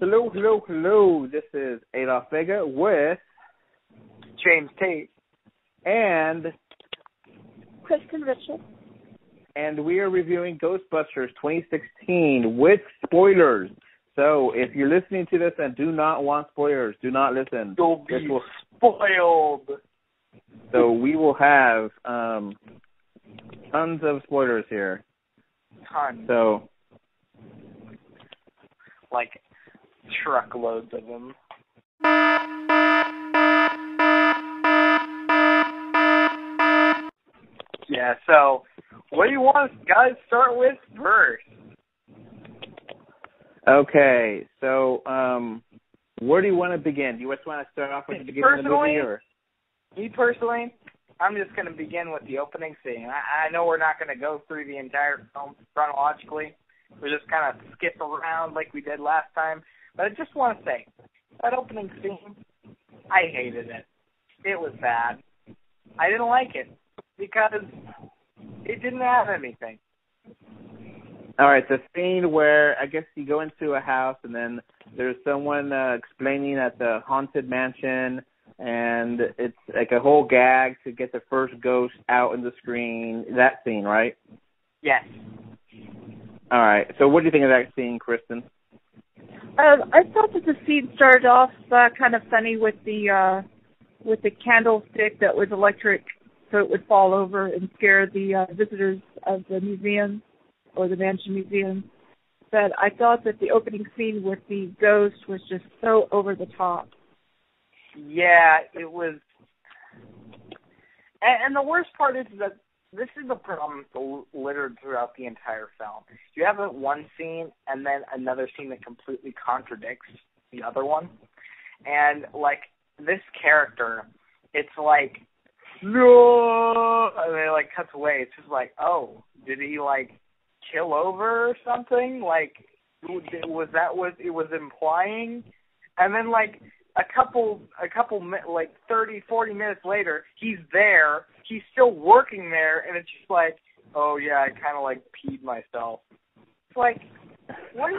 Hello. This is Adolph Vega with James Tate and Christin James. And we are reviewing Ghostbusters 2016 with spoilers. So if you're listening to this and do not want spoilers, do not listen. You'll be spoiled. So we will have tons of spoilers here. Tons. So, like truckloads of them. Yeah, so what do you want us guys start with first? Okay, so where do you want to begin? Do you just want to start off with the beginning of the movie? Or? Me personally, I'm just going to begin with the opening scene. I know we're not going to go through the entire film chronologically. We're just kind of skip around like we did last time. But I just want to say, that opening scene, I hated it. It was bad. I didn't like it because it didn't have anything. All right, the scene where I guess you go into a house and then there's someone explaining at the haunted mansion, and it's like a whole gag to get the first ghost out in the screen. That scene, right? Yes. All right. So what do you think of that scene, Kristen? I thought that the scene started off kind of funny with the candlestick that was electric, so it would fall over and scare the visitors of the museum or the mansion museum. But I thought that the opening scene with the ghost was just so over the top. Yeah, it was. And the worst part is that this is the problem littered throughout the entire film. You have one scene and then another scene that completely contradicts the other one. And, like, this character, it's like, no! And then it, like, cuts away. It's just like, oh, did he, like, kill over or something? Like, was that what it was implying? And then, like, a couple, like 30, 40 minutes later, he's there. He's still working there, and it's just like, oh yeah, I kind of like peed myself. It's like, what?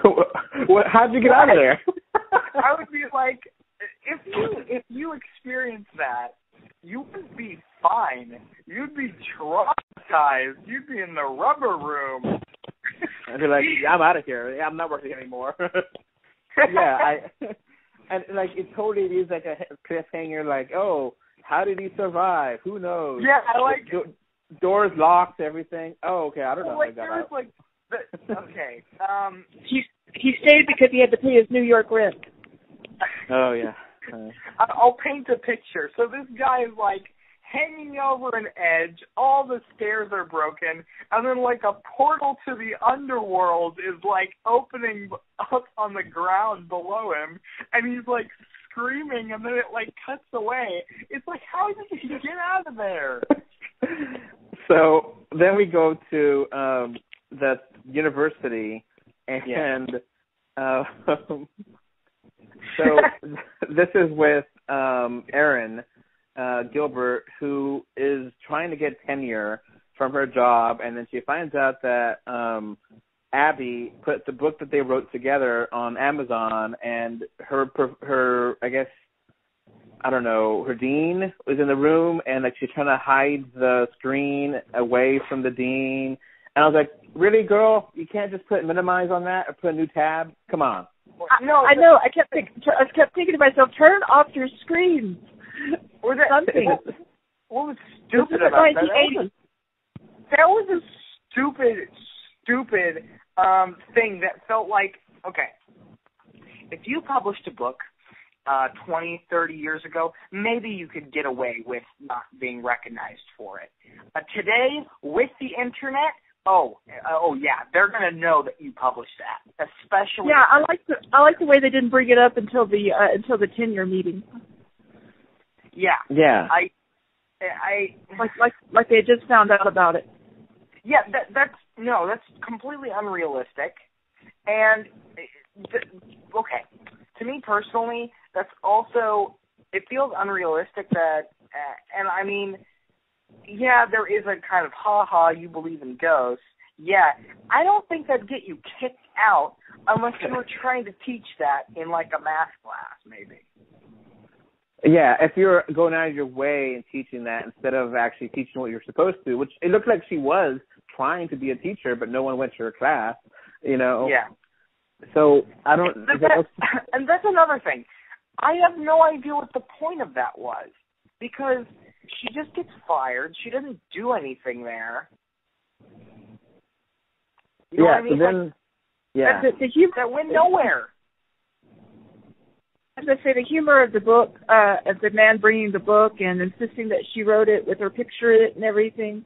How'd you get out of there? I would be like, if you experienced that, you would be fine. You'd be traumatized. You'd be in the rubber room. I'd be like, yeah, I'm out of here. I'm not working anymore. Yeah, and like it totally is like a cliffhanger. Like, oh, how did he survive? Who knows? Yeah, I like doors locked, everything. Oh, okay, I don't know. Like there was like, okay. He stayed because he had to pay his New York rent. Oh yeah. I'll paint a picture. So this guy is like hanging over an edge. All the stairs are broken, and then like a portal to the underworld is like opening up on the ground below him, and he's like screaming, and then it like cuts away. It's like, how did he get out of there? So then we go to the university, and so this is with Erin Gilbert, who is trying to get tenure from her job, and then she finds out that Abby put the book that they wrote together on Amazon, and her I guess, I don't know, her dean was in the room, and like she's trying to hide the screen away from the dean. And I was like, really, girl? You can't just put minimize on that or put a new tab? Come on. I know. I kept thinking to myself, turn off your screens. Or that something. What was stupid about that? That was a stupid thing that felt like, okay, if you published a book 20, 30 years ago, maybe you could get away with not being recognized for it. Today, with the internet, oh yeah, they're gonna know that you published that, especially. Yeah, I like the way they didn't bring it up until the tenure meeting. Yeah. Yeah. I like they just found out about it. Yeah, that's completely unrealistic. And okay, to me personally, that's also, it feels unrealistic that, and I mean, yeah, there is a kind of, ha-ha, you believe in ghosts. Yeah, I don't think that'd get you kicked out Unless you were trying to teach that in, like, a math class, maybe. Yeah, if you're going out of your way and teaching that instead of actually teaching what you're supposed to, which it looked like she was trying to be a teacher, but no one went to her class, you know. Yeah. So I don't. And that's another thing. I have no idea what the point of that was, because she just gets fired. She doesn't do anything there. You know what I mean? So then, that went nowhere. As I say, the humor of the book, of the man bringing the book and insisting that she wrote it with her picture in it and everything,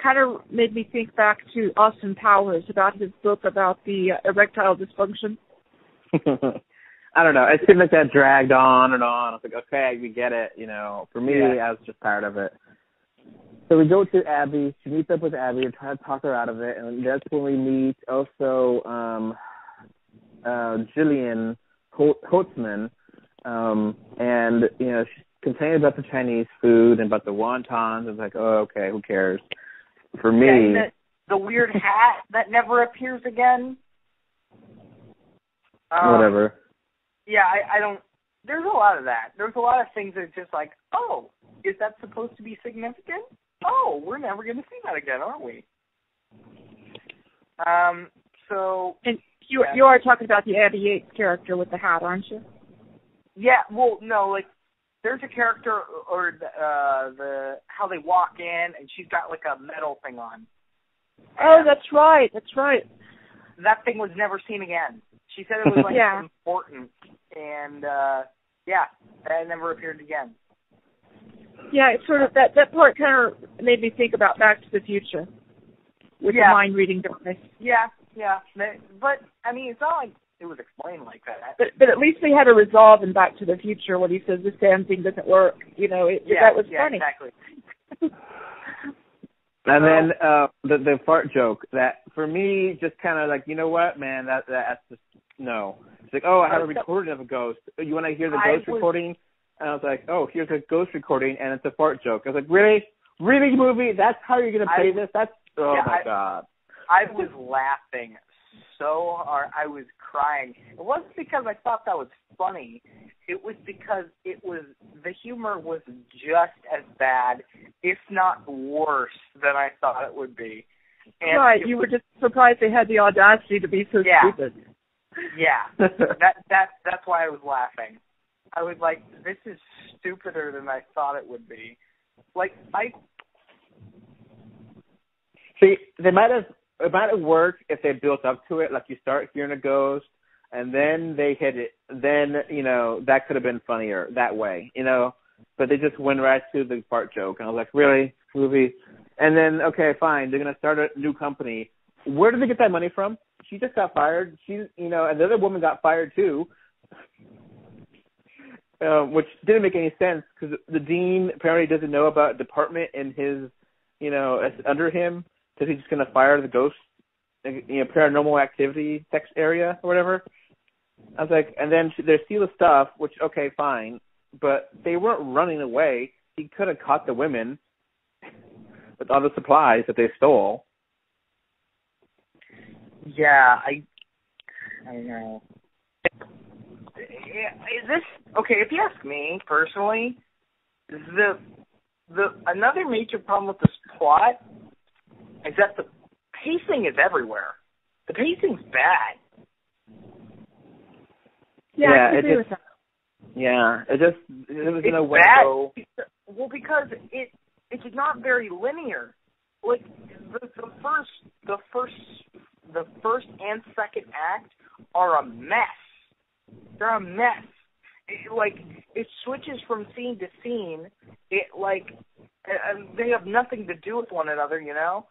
kind of made me think back to Austin Powers about his book about the erectile dysfunction. I don't know. It seemed like that dragged on and on. I was like, okay, we get it. You know, for me, I was just tired of it. So we go to Abby. She meets up with Abby and try to talk her out of it. And that's when we meet also Jillian Holtzman. And, you know, she's complaining about the Chinese food and about the wontons. It's like, oh, okay, who cares? For me... the weird hat that never appears again. Whatever. Yeah, I don't... There's a lot of that. There's a lot of things that are just like, oh, is that supposed to be significant? Oh, we're never going to see that again, aren't we? So... And you are talking about the Abby Yates character with the hat, aren't you? Yeah, well, no, like, there's a character, or the how they walk in, and she's got, like, a metal thing on. Oh, that's right. That thing was never seen again. She said it was, like, important, and, that never appeared again. Yeah, it's sort of, that part kind of made me think about Back to the Future with the mind-reading device. Yeah. But, I mean, it's not like it was explained like that. But at least they had a resolve in Back to the Future when he says this damn thing doesn't work. You know, that was funny. Exactly. And then the fart joke that for me just kind of like, you know what, man, that's just no. It's like, oh, I have a recording of a ghost. You want to hear the ghost recording? And I was like, oh, here's a ghost recording, and it's a fart joke. I was like, really, movie? That's how you're gonna play this? That's my god. I was laughing so hard. I was crying. It wasn't because I thought that was funny. It was because the humor was just as bad, if not worse, than I thought it would be. And right, you were just surprised they had the audacity to be so stupid. Yeah, that's why I was laughing. I was like, this is stupider than I thought it would be. Like, See, it might have worked if they built up to it, like you start hearing a ghost, and then they hit it. Then, you know, that could have been funnier that way, you know. But they just went right to the fart joke, and I was like, really, movie? And then, okay, fine, they're going to start a new company. Where did they get that money from? She just got fired. And the other woman got fired too, which didn't make any sense because the dean apparently doesn't know about a department in his, under him. Because he's just going to fire the ghost, paranormal activity text area or whatever. I was like, and then they steal the stuff, which, okay, fine. But they weren't running away. He could have caught the women with all the supplies that they stole. Yeah, I know. Okay, if you ask me personally, the another major problem with this plot is that the pacing is everywhere. The pacing's bad. Yeah, I agree with that. Yeah, there was no way to go. Well, because it's not very linear. Like the first and second act are a mess. They're a mess. It switches from scene to scene. They have nothing to do with one another, you know.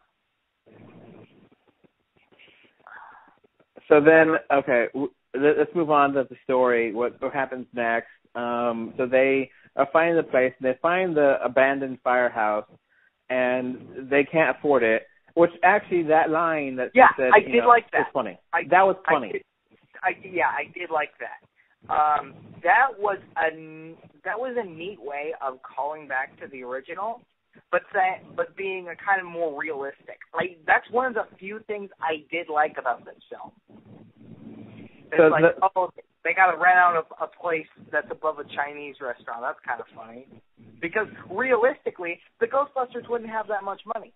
So then, okay, let's move on to the story. What happens next? So they are finding the place, and they find the abandoned firehouse, and they can't afford it. Which actually, that line that said, I did like that. Was funny. That was funny. I did like that. That was a neat way of calling back to the original, but being a kind of more realistic. That's one of the few things I did like about this film. It's like, they got to rent out a place that's above a Chinese restaurant. That's kind of funny. Because realistically, the Ghostbusters wouldn't have that much money.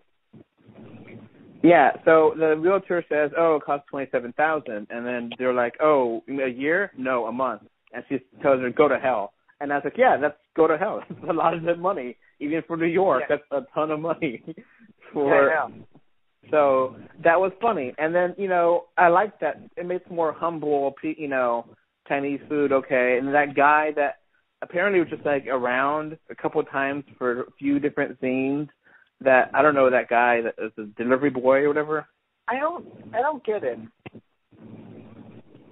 Yeah, so the realtor says, it costs $27,000, and then they're like, a year? No, a month. And she tells her, go to hell. And I was like, yeah, that's go to hell. That's a lot of good money. Even for New York, that's a ton of money. So that was funny. And then, I like that. It makes more humble, Chinese food, okay. And that guy that apparently was just, around a couple of times for a few different scenes, that, I don't know, that guy that is a delivery boy or whatever. I don't get it.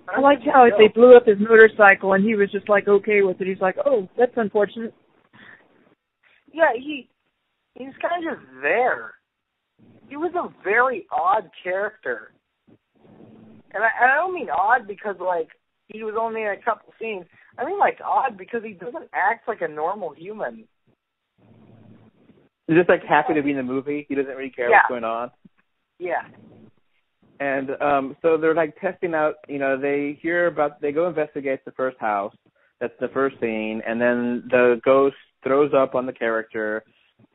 I liked how they blew up his motorcycle and he was just, okay with it. He's like, oh, that's unfortunate. Yeah, he's kind of just there. He was a very odd character. And I don't mean odd because, he was only in a couple scenes. I mean, odd because he doesn't act like a normal human. He's just, happy to be in the movie. He doesn't really care what's going on. Yeah. And so they're, testing out, they go investigate the first house. That's the first scene. And then the ghost throws up on the character,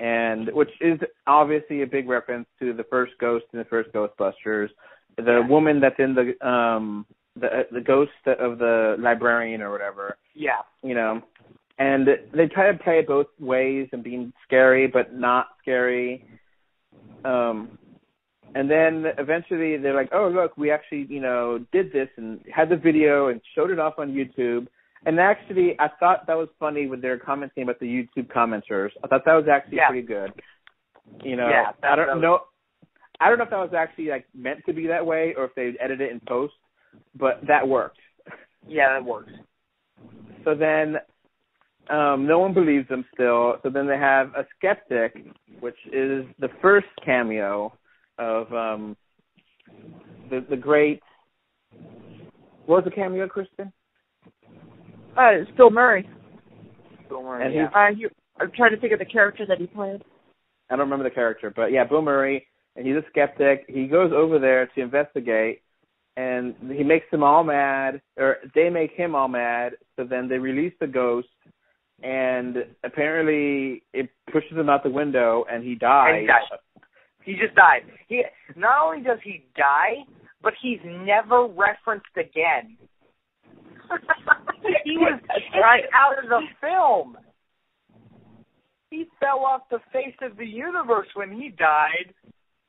and which is obviously a big reference to the first ghost in the first Ghostbusters. The woman that's in the ghost of the librarian or whatever. Yeah. And they try to play it both ways and being scary but not scary. And then eventually they're like, oh, look, we actually, did this and had the video and showed it off on YouTube. And actually, I thought that was funny when they were commenting about the YouTube commenters. I thought that was actually pretty good. I don't know if that was actually, meant to be that way or if they edited it in post, but that worked. Yeah, that works. So then no one believes them still. So then they have a skeptic, which is the first cameo of the great. What was the cameo, Kristen? It's Bill Murray. Bill Murray. And I'm trying to think of the character that he played. I don't remember the character, but yeah, Bill Murray, and he's a skeptic. He goes over there to investigate, and he makes them all mad, or they make him all mad. So then they release the ghost, and apparently it pushes him out the window, and he dies. And he dies. He just died. Not only does he die, but he's never referenced again. He was right out of the film. He fell off the face of the universe when he died.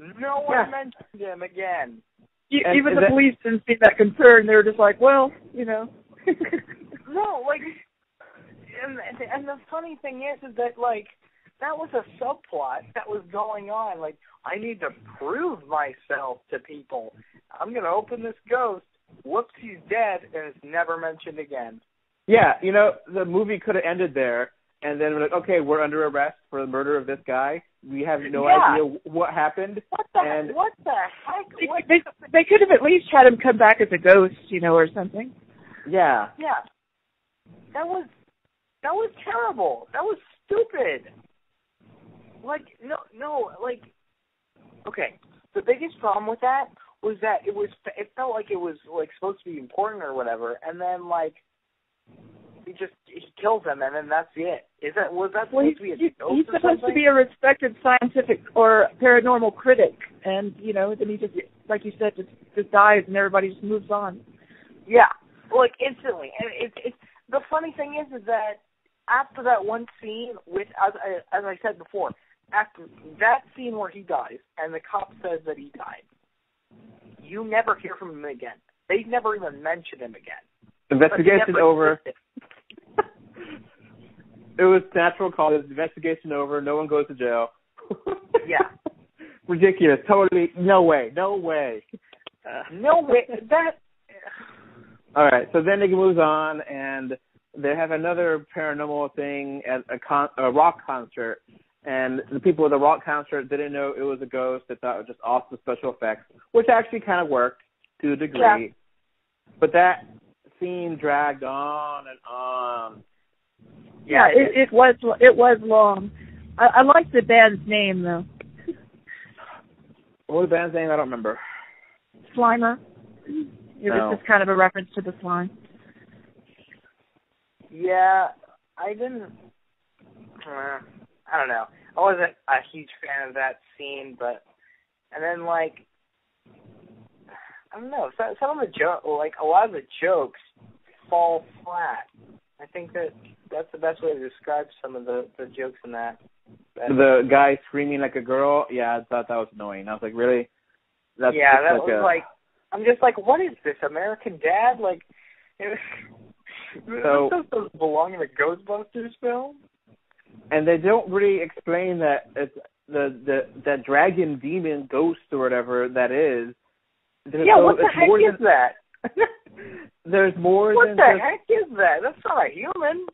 No one mentioned him again. Even the police didn't seem that concerned. They were just like, well, No, and the funny thing is that, that was a subplot that was going on. I need to prove myself to people. I'm going to open this ghost. Whoops, he's dead, and it's never mentioned again. Yeah, the movie could have ended there, and then we're like, okay, we're under arrest for the murder of this guy. We have no idea what happened. What the heck? They could have at least had him come back as a ghost, or something. Yeah. Yeah. That was terrible. That was stupid. Okay. The biggest problem with that was that it felt like it was supposed to be important or whatever, and then he kills them, and then that's it. Was that supposed to be a joke? He's supposed to be a respected scientific or paranormal critic, and then he just, like you said, just dies, and everybody just moves on. Yeah, instantly. And it's the funny thing is that after that one scene, with as I said before, after that scene where he dies, and the cop says that he died, you never hear from him again. They never even mention him again. Investigation over. It was natural call. Investigation over. No one goes to jail. Yeah. Ridiculous. Totally. No way. No way. That. All right. So then it moves on, and they have another paranormal thing at a rock concert. And the people at the rock concert didn't know it was a ghost. They thought it was just awesome special effects, which actually kind of worked to a degree. Yeah. But that scene dragged on and on. Yeah, it was long. I like the band's name though. What was the band's name? I don't remember. Slimer. It was just kind of a reference to this line. Yeah, I didn't. I don't know. I wasn't a huge fan of that scene, and then like, I don't know. Some of the a lot of the jokes fall flat. I think that's the best way to describe some of the jokes in that. The guy screaming like a girl, yeah, I thought that was annoying. I was like, really? That was like, I'm just like, what is this, American Dad? Like, so doesn't belong in a Ghostbusters film? And they don't really explain that it's that dragon, demon, ghost, or whatever that is. What the heck is that? There's more what than... What the heck is that? That's not a human.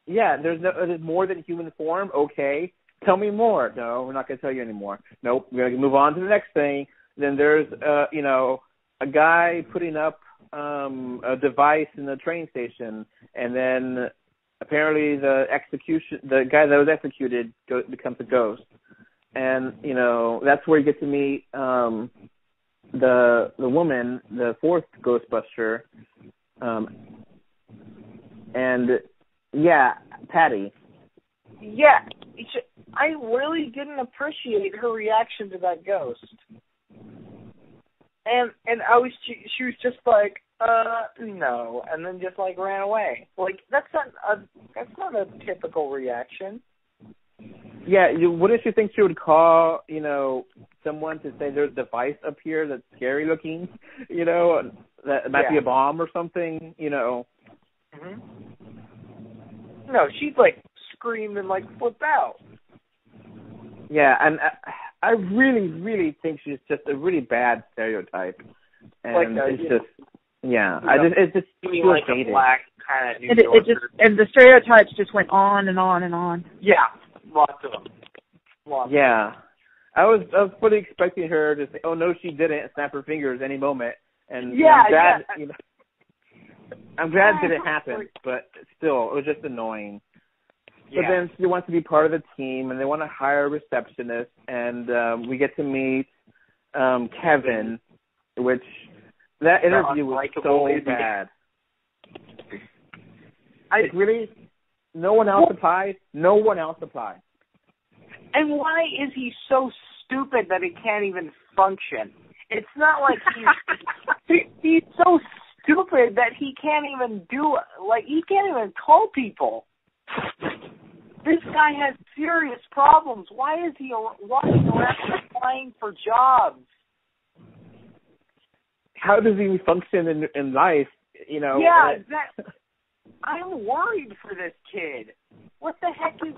Yeah, there's more than human form. Okay, tell me more. No, we're not going to tell you anymore. Nope, we're going to move on to the next thing. Then there's, a guy putting up a device in the train station, and then apparently the guy that was executed becomes a ghost, and that's where you get to meet the woman, the fourth Ghostbuster, and yeah, Patty. Yeah, I really didn't appreciate her reaction to that ghost, and she was just like, no, and then just like ran away. Like that's not a typical reaction. Yeah, wouldn't you think she would call, someone to say there's a device up here that's scary looking, that it might be a bomb or something, Mm-hmm. No, she'd like scream and like flip out. Yeah, and I really, really think she's just a really bad stereotype, and it's just, it's just like a black kind of New Yorker. And the stereotypes just went on and on and on. Yeah, lots of them. Yeah, I was fully expecting her to say, "Oh no, she didn't," and snap her fingers any moment. And I'm glad it didn't happen, but still, it was just annoying. Yeah. But then she wants to be part of the team, and they want to hire a receptionist, and we get to meet Kevin, which that interview was so bad. Really, no one else applied. No one else applied. And why is he so stupid that he can't even function? It's not like he's so stupid that he can't even he can't even call people. This guy has serious problems. Why is he walking around applying for jobs? How does he function in life? Yeah, exactly. I'm worried for this kid. What the heck is...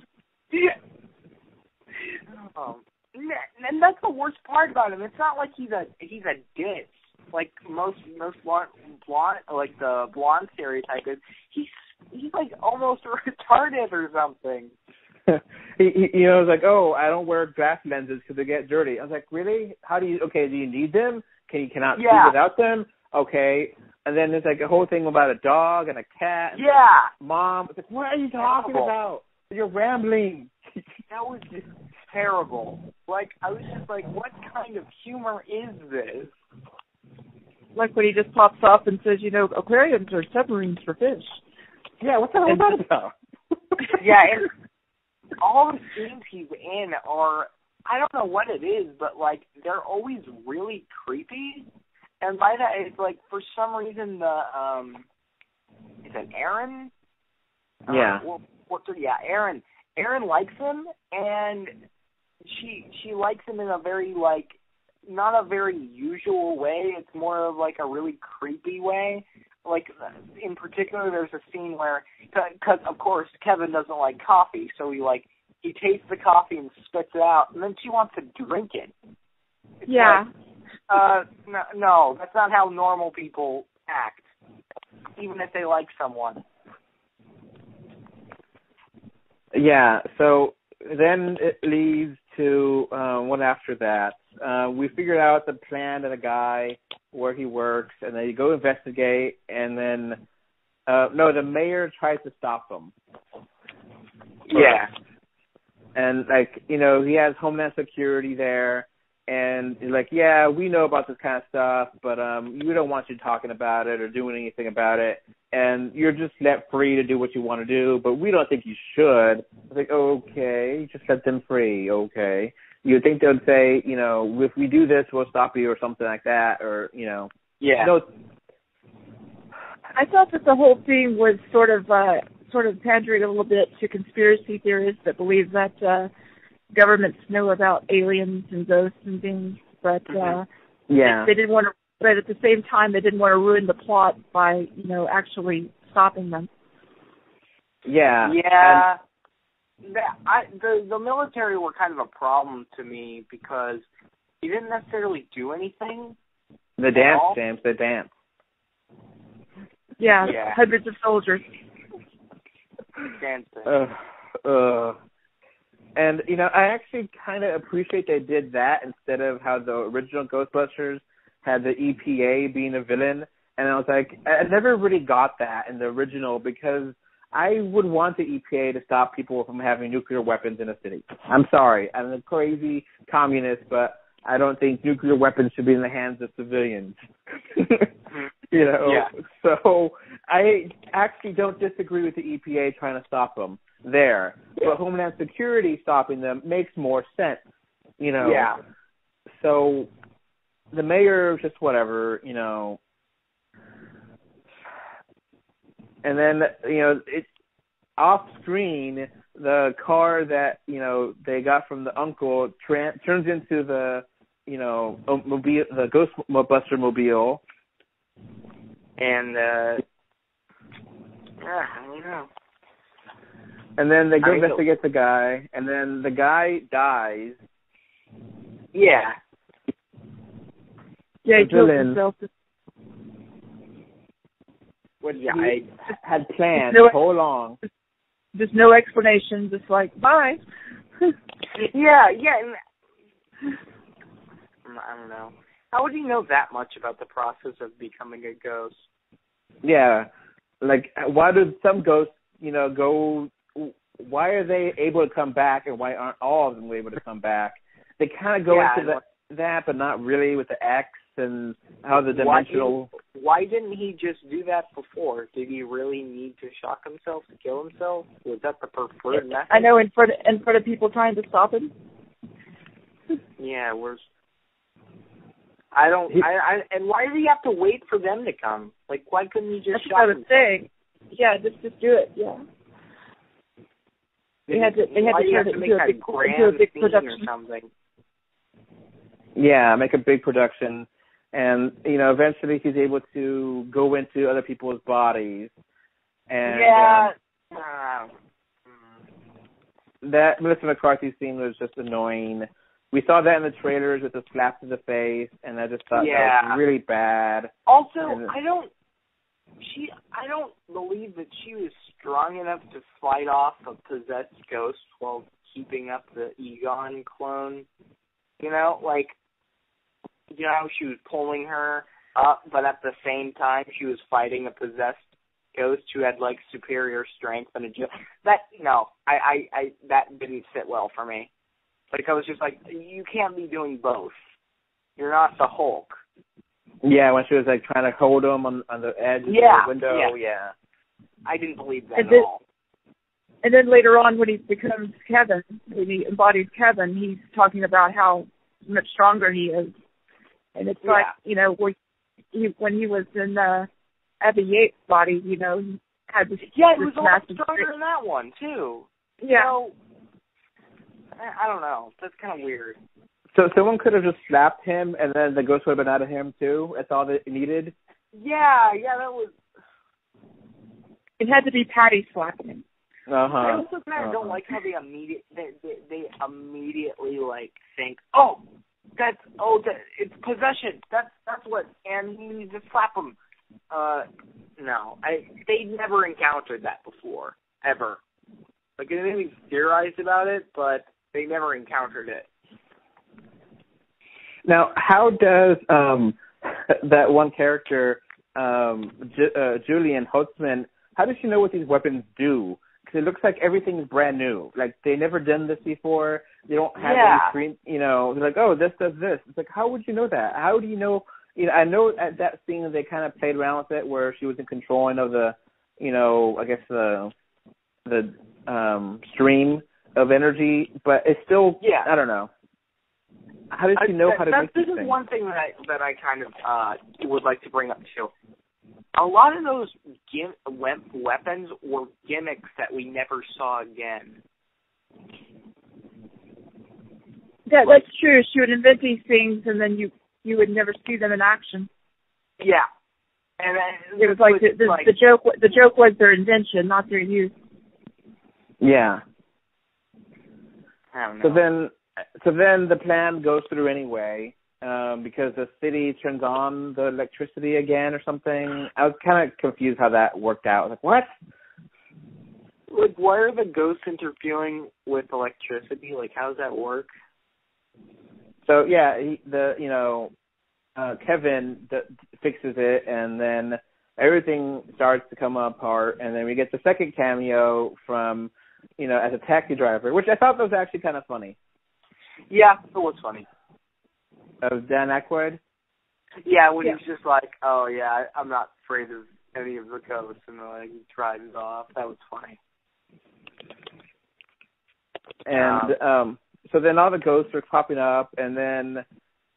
and that's the worst part about him. It's not like he's a ditz. Like most blonde, like the blonde stereotype is. He's like almost retarded or something. he was like, oh, I don't wear glass lenses because they get dirty. I was like, really? Do you need them? Cannot see without them? Okay. And then there's like a whole thing about a dog and a cat. And Mom. It's like, what are you talking about? You're rambling. That was just terrible. Like, I was just like, what kind of humor is this? Like when he just pops up and says, aquariums are submarines for fish. Yeah, what the hell is that about? And all the scenes he's in are, I don't know what it is, but like they're always really creepy. And by that, it's like for some reason is it Aaron? Yeah. Aaron. Aaron likes him, and she likes him in a very like not a very usual way. It's more of like a really creepy way. Like in particular, there's a scene where, because of course Kevin doesn't like coffee, so he tastes the coffee and spits it out, and then she wants to drink it. It's no, that's not how normal people act, even if they like someone. Yeah, so then it leads to one after that. We figured out the plan of the guy, where he works, and then you go investigate, and then, the mayor tries to stop him. Yeah. And, he has Homeland Security there, and you're like, yeah, we know about this kind of stuff, but we don't want you talking about it or doing anything about it, and you're just let free to do what you want to do, but we don't think you should. It's like, okay, just set them free, okay. You'd think they'd say, if we do this, we'll stop you or something like that, or, Yeah. I thought that the whole thing was sort of pandering a little bit to conspiracy theorists that believe that governments know about aliens and ghosts and things, but they didn't want to. But at the same time, they didn't want to ruin the plot by actually stopping them. Yeah. Yeah. The military were kind of a problem to me because they didn't necessarily do anything. The dance, James. The dance. Yeah. Hundreds of soldiers. Dancing. And, I actually kind of appreciate they did that instead of how the original Ghostbusters had the EPA being a villain. And I was like, I never really got that in the original because I would want the EPA to stop people from having nuclear weapons in a city. I'm sorry. I'm a crazy communist, but I don't think nuclear weapons should be in the hands of civilians. Yeah. So I actually don't disagree with the EPA trying to stop them there. But Homeland Security stopping them makes more sense, Yeah. So the mayor, just whatever, And then, it's off screen, the car that, they got from the uncle turns into the, mobile, the Ghostbuster mobile. And, I don't know. And then they go investigate the guy, and then the guy dies. Yeah. Yeah, he killed himself. I had planned so long. Just no explanation, just like, bye. Yeah. And, I don't know. How would you know that much about the process of becoming a ghost? Yeah. Like, why do some ghosts, go... Why are they able to come back, and why aren't all of them able to come back? They kind of go into that, but not really with the X and how the dimensional... Why didn't he just do that before? Did he really need to shock himself to kill himself? Was that the preferred method? I know, in front of people trying to stop him. Yeah, and why did he have to wait for them to come? Like, why couldn't he just shock himself? That's what I was saying. Yeah, just do it, yeah. They had to turn it into a big production or something. Yeah, make a big production, and eventually he's able to go into other people's bodies. And that Melissa McCarthy scene was just annoying. We saw that in the trailers with the slaps to the face, and I just thought that was really bad. Also, I don't believe that she was strong enough to fight off a possessed ghost while keeping up the Egon clone. She was pulling her up, but at the same time she was fighting a possessed ghost who had superior strength and that didn't sit well for me. I was just like, you can't be doing both. You're not the Hulk. Yeah, when she was trying to hold him on the edge of the window. Yeah. I didn't believe that at all. And then later on, when he becomes Kevin, when he embodies Kevin, he's talking about how much stronger he is. And it's when he was in Abby Yates' body, he had this he was a lot stronger in that one too. Yeah. I don't know. That's kind of weird. So someone could have just slapped him, and then the ghost would have been out of him too. That's all they needed. Yeah, that was. It had to be Patty slapping him. I also kind of don't like how they immediately think, it's possession. That's what, and you need to slap him. No, they never encountered that before, ever. They maybe theorized about it, but they never encountered it. Now, how does that one character, Julian Holtzman, how does she know what these weapons do? Because it looks like everything is brand new. They never done this before. They don't have any screen, they're like, oh, this does this. It's like, how would you know that? How do you know? I know at that scene they kind of played around with it where she was in controlling of the, I guess the stream of energy, but it's still, I don't know. How did she know how to make these things? This is one thing that I kind of would like to bring up too. A lot of those weapons were gimmicks that we never saw again. Yeah, that's true. She would invent these things, and then you would never see them in action. Yeah, and then it was like the joke. The joke was their invention, not their use. Yeah. I don't know. So then the plan goes through anyway, because the city turns on the electricity again or something. I was kind of confused how that worked out. I was like, what? Like, why are the ghosts interfering with electricity? Like, how does that work? So yeah, Kevin fixes it, and then everything starts to come apart, and then we get the second cameo from, as a taxi driver, which I thought was actually kind of funny. Yeah, it was funny. Of Dan Aykroyd? Yeah, when he's just like, oh yeah, I'm not afraid of any of the ghosts, and then he drives off. That was funny. And so then all the ghosts are popping up, and then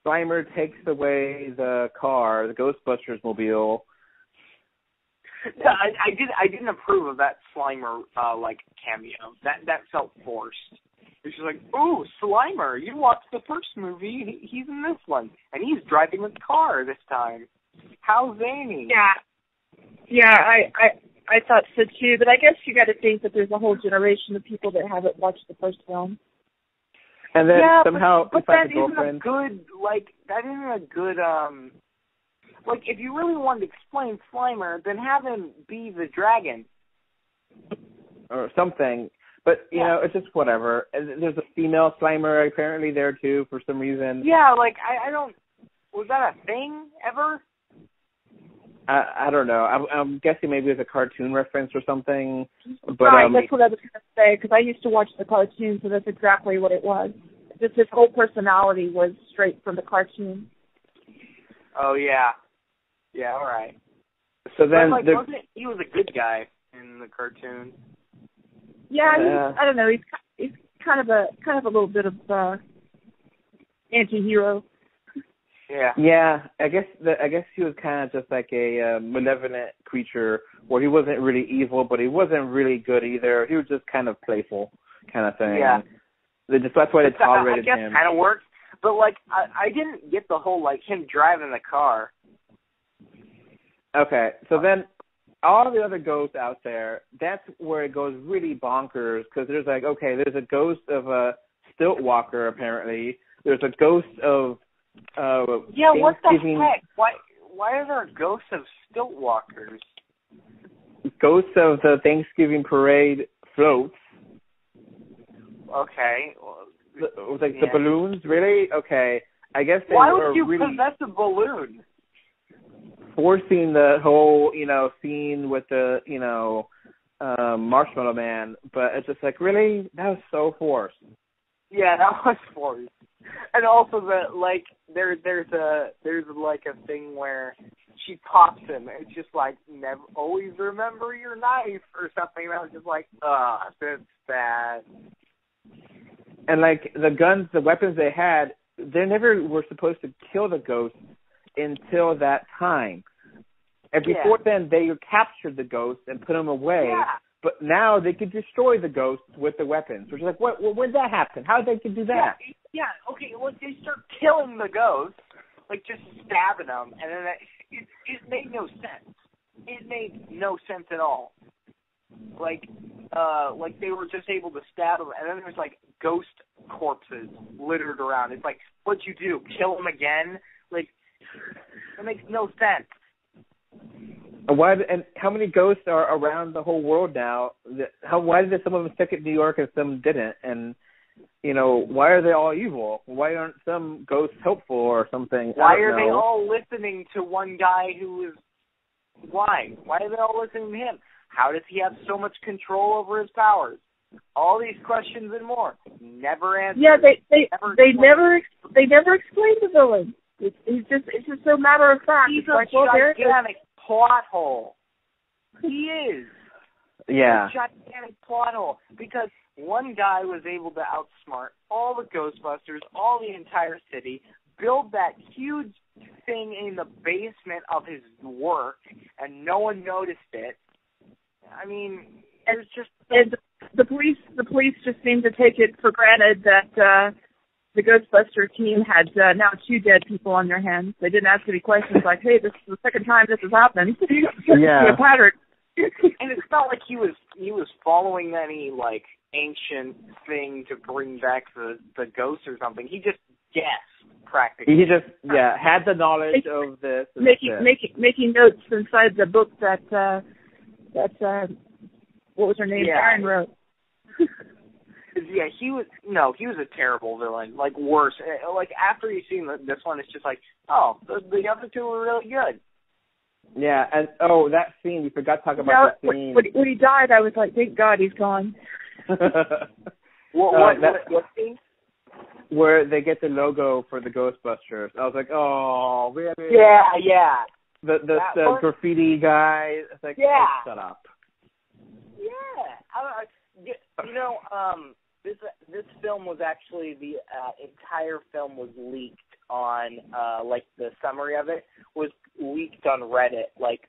Slimer takes away the car, the Ghostbusters mobile. Yeah, I didn't approve of that Slimer cameo. That felt forced. It's just like, ooh, Slimer, you watched the first movie, he's in this one, and he's driving the car this time. How zany! Yeah, I thought so too, but I guess you got to think that there's a whole generation of people that haven't watched the first film. And then somehow, but that isn't a good, if you really wanted to explain Slimer, then have him be the dragon. Or something. But, it's just whatever. There's a female Slimer apparently there, too, for some reason. Yeah, I don't... Was that a thing ever? I don't know. I'm guessing maybe it's a cartoon reference or something. But, right, that's what I was going to say, because I used to watch the cartoon, so that's exactly what it was. Just his whole personality was straight from the cartoon. Oh, yeah. Yeah, all right. So then... he was a good guy in the cartoon. Yeah, I don't know. He's kind of a little bit of anti-hero. Yeah. Yeah, I guess he was kind of just like a malevolent creature, where he wasn't really evil, but he wasn't really good either. He was just kind of playful, kind of thing. Yeah. That's why they tolerated him. I guess kind of worked, but I didn't get the whole him driving the car. Okay, so then all the other ghosts out there, that's where it goes really bonkers, because there's there's a ghost of a stilt walker apparently. There's a ghost of what the heck? Why are there ghosts of stilt walkers? Ghosts of the Thanksgiving parade floats. Okay. The balloons, really? Okay. I guess they Why were would you really possess a balloon? Forcing the whole, scene with the, Marshmallow Man, but it's just really? That was so forced. Yeah, that was forced. And also there's a thing where she pops him. It's just never always remember your knife or something. And I was just that's bad. And the weapons they had, they never were supposed to kill the ghosts until that time. And before then, they captured the ghosts and put them away. Yeah. But now they could destroy the ghosts with the weapons. Which is when did that happen? How did they do that? Yeah. Okay. Well, they start killing the ghosts, just stabbing them, and then it made no sense. It made no sense at all. They were just able to stab them, and then there's ghost corpses littered around. It's what'd you do? Kill them again? It makes no sense. Why? And how many ghosts are around the whole world now? Why did some of them stick at New York and some didn't? And why are they all evil? Why aren't some ghosts helpful or something? Why are they all listening to one guy who is? Why? Why are they all listening to him? How does he have so much control over his powers? All these questions and more. Never answered. Yeah, they never explained the villain. It's just so matter of fact. He's it's like, well, gigantic plot hole. He is. Yeah. A gigantic plot hole. Because one guy was able to outsmart all the Ghostbusters, all the entire city, build that huge thing in the basement of his work, and no one noticed it. I mean, there's just... And the police just seem to take it for granted that the Ghostbuster team had now 2 dead people on their hands. They didn't ask any questions like, hey, this is the second time this has happened. Yeah. A pattern. And it's not like he was following any, like, ancient thing to bring back the ghost or something. He just guessed, practically. He just, had the knowledge of this. Making notes inside the book that what was her name? Yeah. Aaron wrote. Yeah, he was a terrible villain, like worse. Like after you've seen this one, it's just like, oh, the other 2 were really good. Yeah, and that scene, we forgot to talk about that scene. When he died, I was like, thank God he's gone. What scene? Where they get the logo for the Ghostbusters. I was like, oh, really? Yeah. The graffiti guy. It's like, oh, shut up. Yeah. This film was actually, the entire film was leaked on, like the summary of it was leaked on Reddit like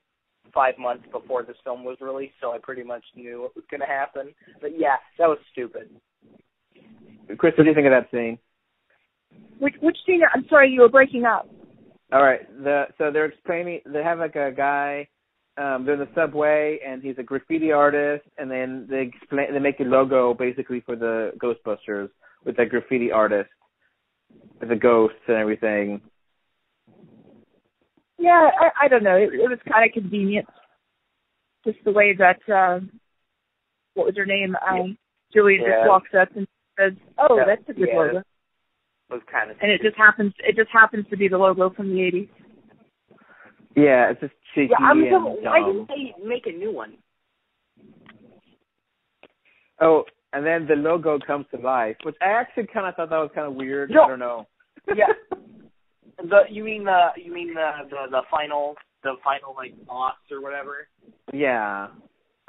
5 months before this film was released, so I pretty much knew what was going to happen. But yeah, that was stupid. Chris, what do you think of that scene? Which scene? I'm sorry, you were breaking up. All right. So they're explaining, they have like a guy, they're in the subway, and he's a graffiti artist, and then they make a logo basically for the Ghostbusters with that graffiti artist, with the ghosts and everything. Yeah, I don't know. It was kind of convenient, just the way that what was her name? Julia just walks up and says, "Oh, that's a good logo." Was kind of, and it just happens to be the logo from the 80s. Yeah, it's just cheeky. Yeah, why didn't they make a new one? Oh, and then the logo comes to life, which I actually kind of thought that was kind of weird. No. I don't know. Yeah. You mean the final like boss or whatever? Yeah.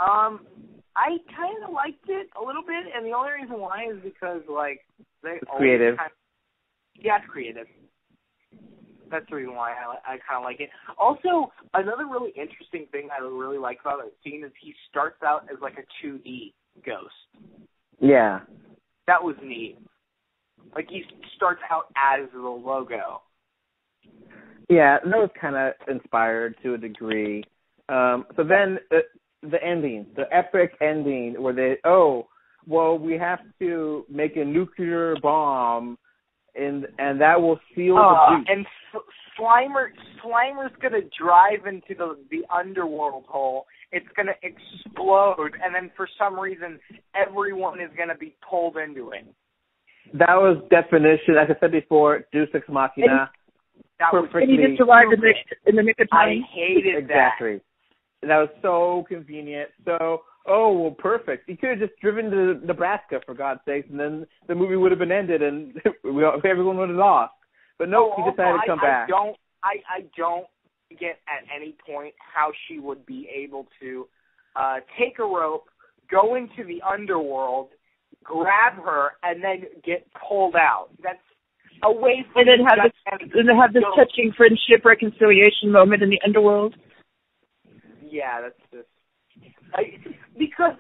I kind of liked it a little bit, and the only reason why is because like it's creative. It's creative. That's the reason why I kind of like it. Also, another really interesting thing I really like about that scene is he starts out as like a 2D ghost. Yeah. That was neat. Like he starts out as the logo. Yeah, that was kind of inspired to a degree. So then the ending, the epic ending where we have to make a nuclear bomb and that will seal the breach. And Slimer's going to drive into the underworld hole. It's going to explode, and then for some reason, everyone is going to be pulled into it. That was definition, like I said before, Deus Ex Machina. And he just arrived in the nick of time. I hated exactly. That was so convenient. So, perfect. He could have just driven to Nebraska, for God's sakes, and then the movie would have been ended, and everyone would have lost. But no, he decided to come back. I don't get at any point how she would be able to take a rope, go into the underworld, grab her, and then get pulled out. That's away from. And then have this touching friendship reconciliation moment in the underworld. Yeah, that's just because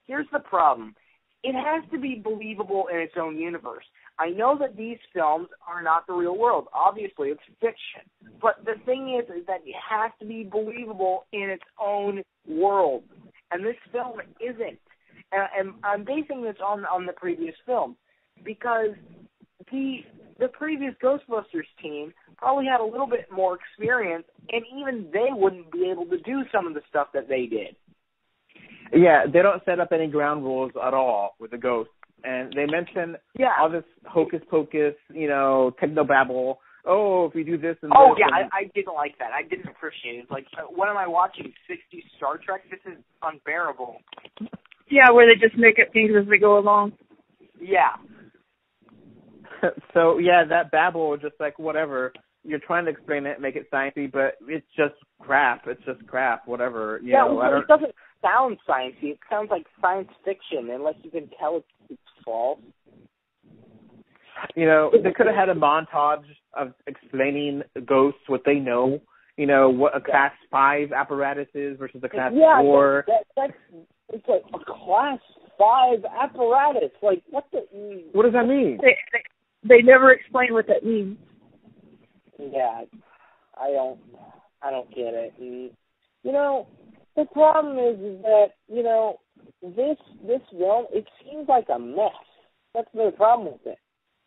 here's the problem. It has to be believable in its own universe. I know that these films are not the real world. Obviously, it's fiction. But the thing is that it has to be believable in its own world. And this film isn't. And I'm basing this on the previous film because the previous Ghostbusters team probably had a little bit more experience, and even they wouldn't be able to do some of the stuff that they did. Yeah, they don't set up any ground rules at all with the ghosts. And they mention all this hocus pocus, technobabble. Oh, if we do this and this. Oh, yeah, I didn't like that. I didn't appreciate it. It's like, when am I watching 60s Star Trek? This is unbearable. Yeah, where they just make up things as they go along. Yeah. So, yeah, that babble was just like, whatever. You're trying to explain it, make it sciencey, but it's just crap. It's just crap, whatever. You know, well, it doesn't sound sciencey. It sounds like science fiction, unless you can tell it's false. You know, they could have had a montage of explaining ghosts, what they know, you know, what a Class 5 apparatus is versus a Class 4. It's like a Class 5 apparatus. Like, what does that mean? They never explain what that means. Yeah, I don't get it. And, you know, the problem is that, you know, this film, it seems like a mess. That's the problem with it.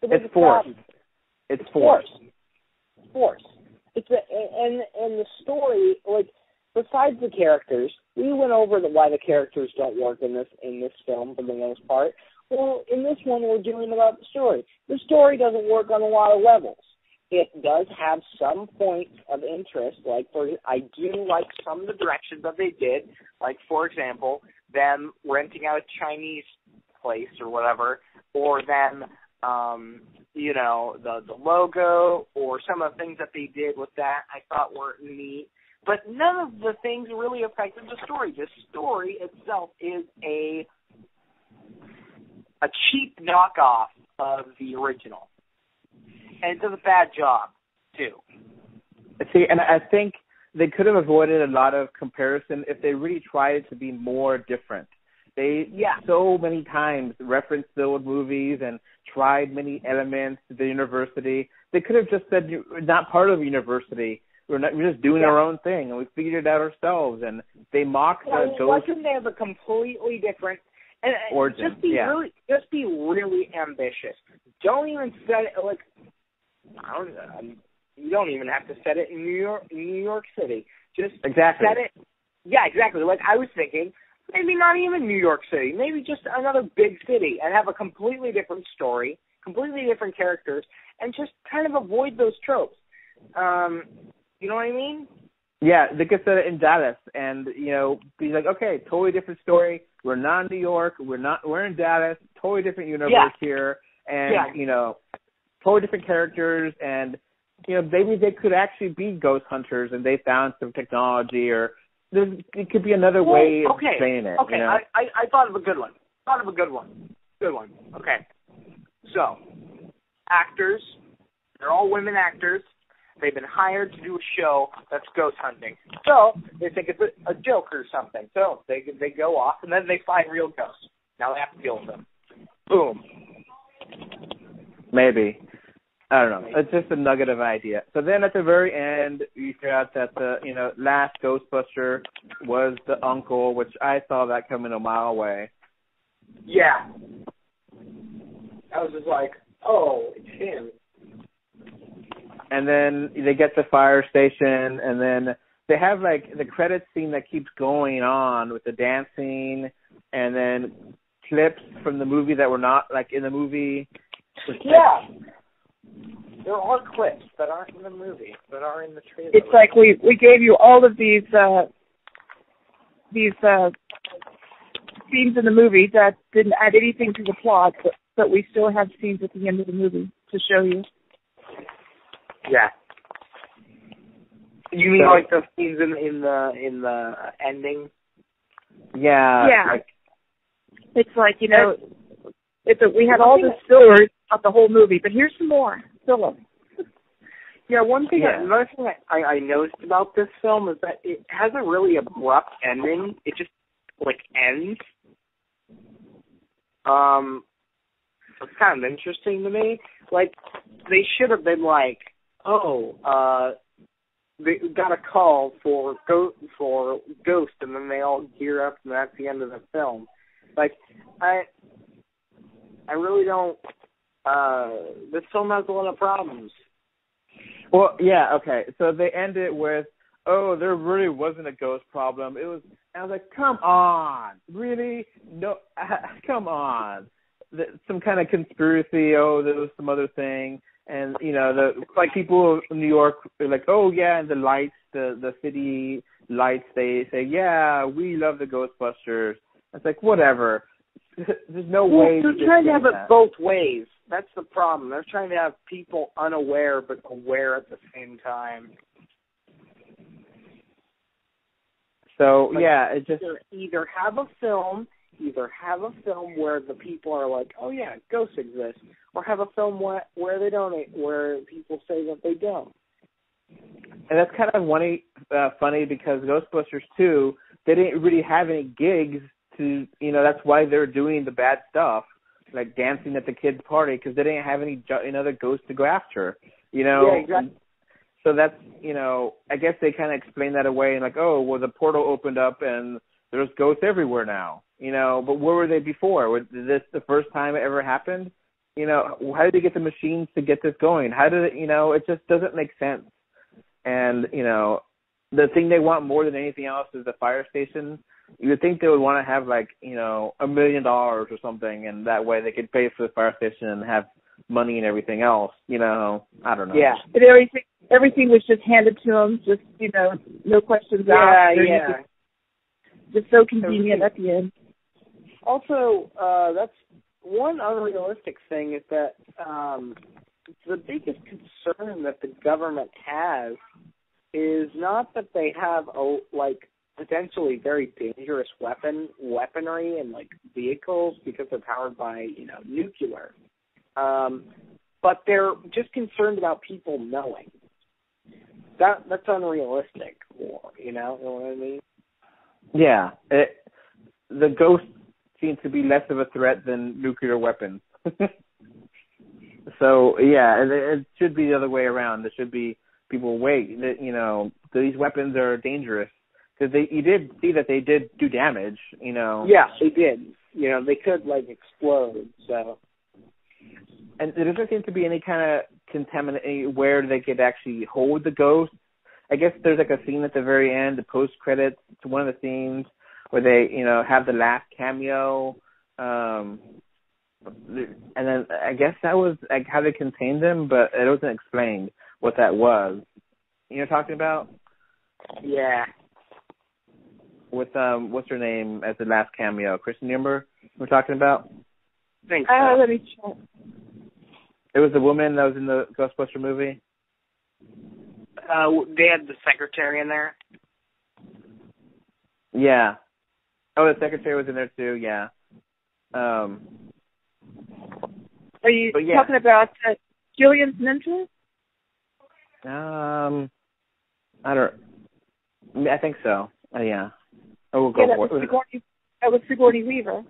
It's forced. It's forced. And the story, like, besides the characters, we went over why the characters don't work in this film for the most part. Well, in this one, we're dealing about the story. The story doesn't work on a lot of levels. It does have some points of interest. I do like some of the directions that they did. Like, for example, them renting out a Chinese place or whatever, or them, you know, the logo, or some of the things that they did with that I thought were neat. But none of the things really affected the story. The story itself is a cheap knockoff of the original. And it does a bad job, too. See, and I think they could have avoided a lot of comparison if they really tried to be more different. They so many times referenced the old movies and tried many elements to the university. They could have just said, we're not part of a university. We're just doing our own thing, and we figured it out ourselves. And they mocked those. Why couldn't they have a completely different origin? Just be really ambitious. Don't even set it like you don't even have to set it in New York City. Just set it. Yeah, exactly. Like I was thinking, maybe not even New York City. Maybe just another big city, and have a completely different story, completely different characters, and just kind of avoid those tropes. You know what I mean? Yeah, they could set it in Dallas, and you know, be like, okay, totally different story. We're not in New York. We're in Dallas. Totally different universe here, and you know, totally different characters, and you know, maybe they could actually be ghost hunters, and they found some technology, or it could be another way of saying it. Okay, you know? I thought of a good one. Good one. Okay, so actors, they're all women actors. They've been hired to do a show that's ghost hunting. So they think it's a joke or something. So they go off, and then they find real ghosts. Now they have to deal with them. Boom. Maybe. I don't know. It's just a nugget of idea. So then at the very end, you figure out that the last Ghostbuster was the uncle, which I saw that coming a mile away. Yeah. I was just like, oh, it's him. And then they get to the fire station, and then they have, like, the credits scene that keeps going on with the dancing, and then clips from the movie that were not, like, in the movie. Yeah. There are clips that aren't in the movie, that are in the trailer. It's like we gave you all of these scenes in the movie that didn't add anything to the plot, but we still have scenes at the end of the movie to show you. Yeah. You mean like the scenes in the ending? Yeah. Yeah. It's like, you know, we had all the fillers of the whole movie, but here's some more filler. Yeah, another thing I noticed about this film is that it has a really abrupt ending. It just, like, ends. It's kind of interesting to me. Like, they should have been like, they got a call for Ghost, and then they all gear up, and that's the end of the film. Like, I really don't. This film has a lot of problems. Well, yeah, okay. So they end it with, there really wasn't a ghost problem. I was like, come on, really? No, come on. Some kind of conspiracy. There was some other thing. And, you know, people in New York are like, and the lights, the city lights, they say, yeah, we love the Ghostbusters. It's like, whatever. There's no way. They're trying to have it both ways. That's the problem. They're trying to have people unaware but aware at the same time. So, like, yeah, it just... Either have a film where the people are like, oh, yeah, ghosts exist, or have a film where they don't, where people say that they don't. And that's kind of funny because Ghostbusters 2, they didn't really have any gigs to, that's why they're doing the bad stuff, like dancing at the kids' party, because they didn't have any other ghosts to go after, Yeah, exactly. So that's, I guess they kind of explain that away and like, oh, well, the portal opened up and there's ghosts everywhere now, but where were they before? Was this the first time it ever happened? How did they get the machines to get this going? How did it, it just doesn't make sense. And, the thing they want more than anything else is the fire station. You would think they would want to have like, $1 million or something, and that way they could pay for the fire station and have money and everything else, I don't know. Yeah. But everything was just handed to them, just, no questions asked. Yeah. Just so convenient at the end. Also, that's one unrealistic thing is that the biggest concern that the government has is not that they have potentially very dangerous weaponry and like vehicles because they're powered by nuclear, but they're just concerned about people knowing. That's unrealistic. You know what I mean? Yeah, the ghost seems to be less of a threat than nuclear weapons. So yeah, it should be the other way around. It should be people wait. These weapons are dangerous because you did see that they did do damage. Yeah, they did. They could explode. So, and there doesn't seem to be any kind of contaminant where they could actually hold the ghost. I guess there's a scene at the very end, the post credits to one of the scenes where they have the last cameo. And then I guess that was how they contained them, but it wasn't explained what that was. You know what I'm talking about? Yeah. With what's her name as the last cameo? Christin James we're talking about? I think so. Let me check. It was the woman that was in the Ghostbuster movie? They had the secretary in there. Yeah. Oh, the secretary was in there too, yeah. Are you talking about Gillian's mentor? I think so. Yeah. I will go for it. That was Sigourney Weaver.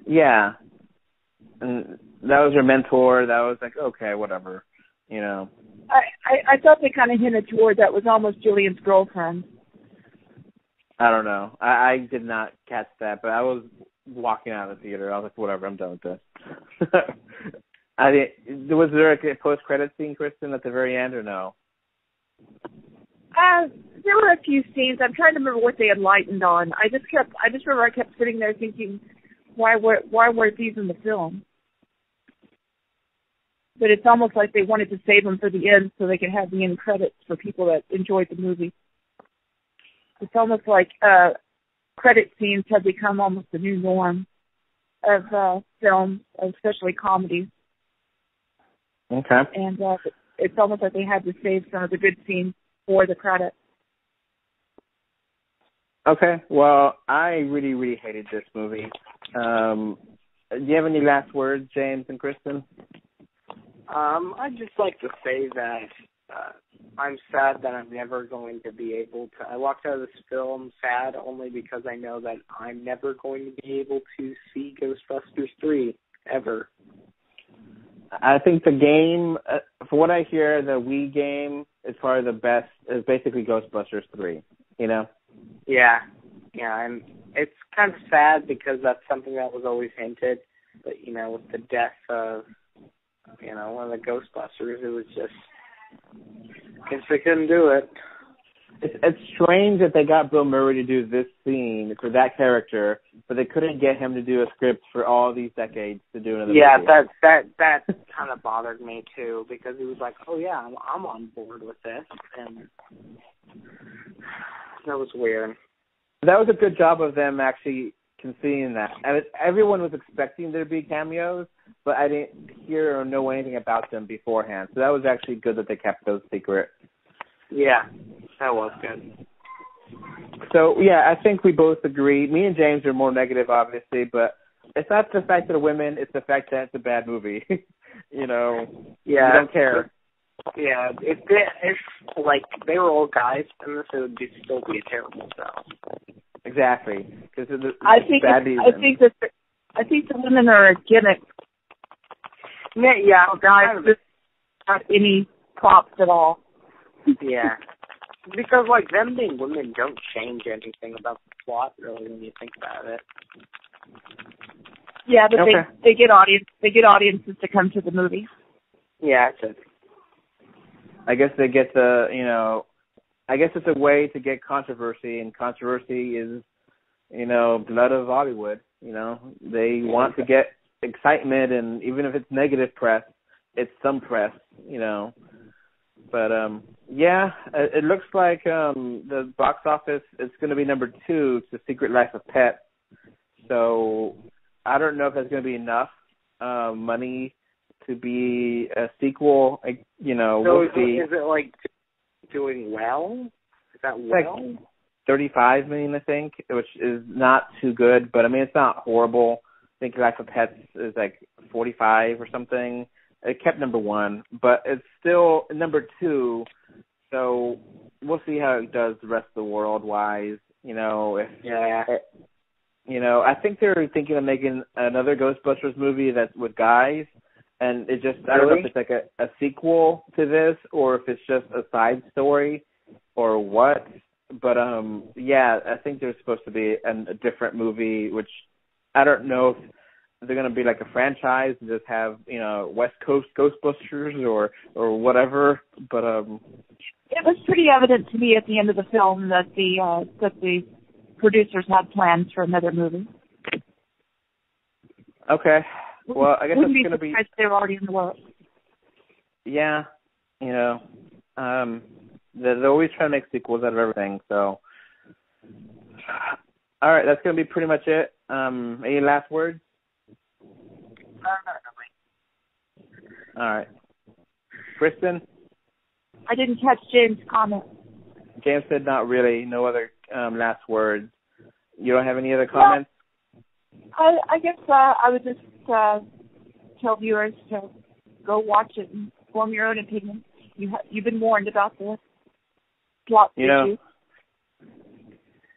Yeah. And that was her mentor. That was like, okay, whatever. I thought they kind of hinted toward that was almost Gillian's girlfriend. I don't know. I did not catch that, but I was walking out of the theater. I was like, whatever, I'm done with this. Was there a post-credit scene, Kristen, at the very end, or no? There were a few scenes. I'm trying to remember what they enlightened on. I just remember I kept sitting there thinking, why weren't these in the film? But it's almost like they wanted to save them for the end so they could have the end credits for people that enjoyed the movie. It's almost like credit scenes have become almost the new norm of films, especially comedies. Okay. And it's almost like they had to save some of the good scenes for the credits. Okay. Well, I really, really hated this movie. Do you have any last words, James and Kristen? I'd just like to say that I'm sad that I'm never going to be able to. I walked out of this film sad only because I know that I'm never going to be able to see Ghostbusters 3 ever. I think the game, for what I hear, the Wii game is probably the best. Is basically Ghostbusters 3. Yeah, and it's kind of sad because that's something that was always hinted. But with the death of one of the Ghostbusters, it was just. Guess they couldn't do it. It's strange that they got Bill Murray to do this scene for that character, but they couldn't get him to do a script for all these decades to do another movie. that kind of bothered me too, because he was like, "Oh yeah, I'm on board with this," and that was weird. That was a good job of them actually conceding that. And everyone was expecting there to be cameos, but I didn't hear or know anything about them beforehand. So that was actually good that they kept those secret. Yeah, that was good. So, yeah, I think we both agree. Me and James are more negative, obviously, but it's not the fact that the women, it's the fact that it's a bad movie. You know, yeah, we don't care. Yeah, if like they were all guys, then this would still be a terrible film. Exactly, because I think the women are a gimmick. Yeah, guys just not any props at all. Yeah, because like them being women don't change anything about the plot really when you think about it. Yeah, but okay. they get audiences to come to the movie. Yeah, that's it. I guess they get I guess it's a way to get controversy, and controversy is, blood of Hollywood. They want to get excitement, and even if it's negative press, it's some press, But, yeah, it looks like the box office is going to be number 2 to Secret Life of Pets. So I don't know if that's going to be enough money to be a sequel. So we'll see. Is it like doing well? Is that well? Like $35 million, I think, which is not too good. But I mean, it's not horrible. I think Life of Pets is like 45 or something. It kept number 1, but it's still number 2. So we'll see how it does the rest of the world wise. I think they're thinking of making another Ghostbusters movie that's with guys, and it just, I don't know if it's like a sequel to this or if it's just a side story or what. But, yeah, I think there's supposed to be a different movie, which I don't know if they're going to be like a franchise and just have, West Coast Ghostbusters or whatever. But it was pretty evident to me at the end of the film that the producers had plans for another movie. Okay. Well, I guess it's going to be. They're already in the works. Yeah, they're always trying to make sequels out of everything. So, all right, that's going to be pretty much it. Any last words? Not really. All right, Kristen. I didn't catch James' comment. James said not really. No other last words. You don't have any other comments? Well, I guess I would just tell viewers to go watch it and form your own opinion. You've been warned about the plot issue.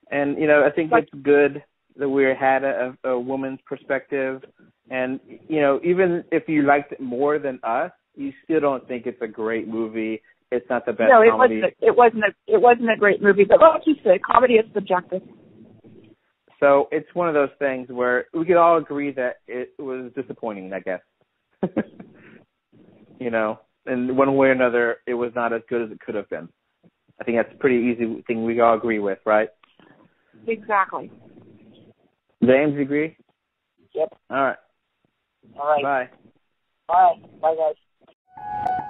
And, I think it's good that we had a woman's perspective. And, even if you liked it more than us, you still don't think it's a great movie. It's not the best comedy. It wasn't a great movie, but like you said, comedy is subjective. So it's one of those things where we could all agree that it was disappointing, I guess. In one way or another, it was not as good as it could have been. I think that's a pretty easy thing we all agree with, right? Exactly. James, you agree? Yep. All right. Bye. Bye. Bye, guys.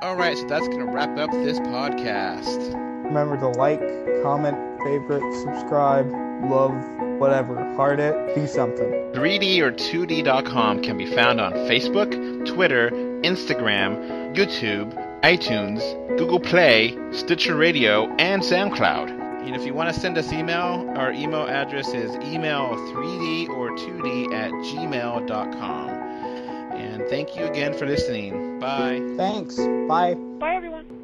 All right, so that's going to wrap up this podcast. Remember to like, comment, favorite, subscribe, love, whatever. Heart it, do something. 3D or 2D.com can be found on Facebook, Twitter, Instagram, YouTube, iTunes, Google Play, Stitcher Radio, and SoundCloud. And if you want to send us email, our email address is email3d or 2d at gmail.com. And thank you again for listening. Bye. Thanks. Bye. Bye, everyone.